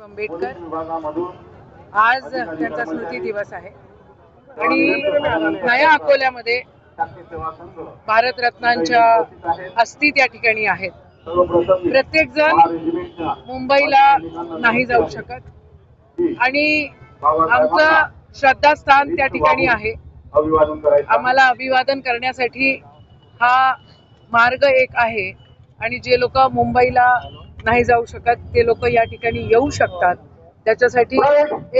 आंबेडकर आज त्यांचा स्मृती दिवस आहे आणि नया अकोल्यामध्ये भारतरत्नांच्या अस्थी त्या ठिकाणी आहेत. प्रत्येक जण मुंबईला नाही जाऊ शकत आणि आमचं श्रद्धास्थान त्या ठिकाणी आहे. आम्हाला अभिवादन करण्यासाठी हा मार्ग एक आहे आणि जे लोक मुंबईला नाही जाऊ शकत ते लोक या ठिकाणी येऊ शकतात. त्याच्यासाठी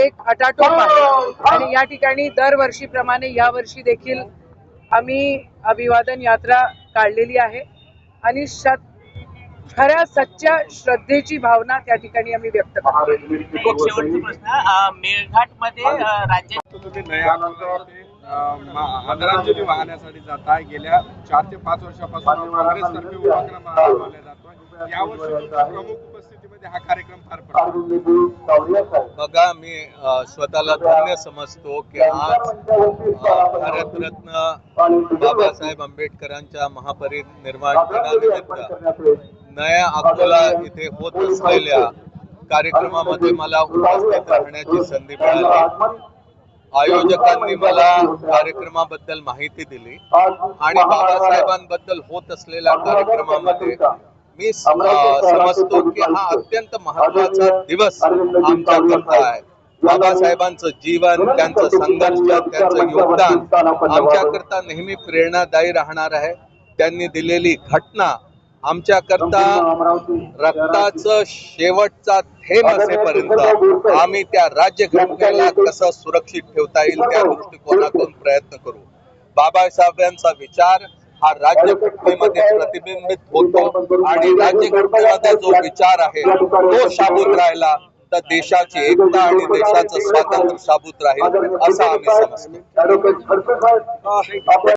एक अटाटोप आहे आणि या ठिकाणी दरवर्षीप्रमाणे यावर्षी देखील आम्ही अभिवादन यात्रा काढलेली आहे आणि खऱ्या सच्च्या श्रद्धेची भावना त्या ठिकाणी आम्ही व्यक्त करतो. एक शेवटचा प्रश्न, मेळघाटमध्ये आदरांजली वाहण्यासाठी जाताय. गेल्या 4 ते 5 वर्षापासून काँग्रेसतर्फे उपक्रम राबवला जातोय. यावर्षी प्रमुख उपस्थितीमध्ये हा कार्यक्रम पार पडतो. बघा, मी स्वतःला धन्य समजतो की आज भारतरत्न बाबासाहेब आंबेडकरांच्या महापरिनिर्वाण दिनानिमित्त नया अकोला इथे होत असलेल्या कार्यक्रमामध्ये मला उपस्थित राहण्याची संधी मिळाली. आयोजकांनी मला कार्यक्रमाबद्दल माहिती दिली आणि बाबासाहेबांबद्दल होत असलेल्या कार्यक्रमामध्ये मी समजतो की हा अत्यंत महत्वाचा दिवस आमच्याकरता आहे. बाबासाहेबांचं जीवन, त्यांचं संघर्ष, त्यांचं योगदान आमच्याकरता नेहमी प्रेरणादायी राहणार आहे. त्यांनी दिलेली घटना आमच्याकरता रक्ताचं शेवटचा थेंब असेपर्यंत आम्ही त्या राज्यघटनेला कसं सुरक्षित ठेवता येईल त्या दृष्टिकोनातून प्रयत्न करू. बाबासाहेबांचा विचार हा राज्यघटनेमध्ये प्रतिबिंबित होतो आणि राज्यघटनेमध्ये जो विचार आहे तो शाबूत राहिला तर देशाची एकता आणि देशाचं स्वातंत्र्य शाबूत राहील असं आम्ही समजतो.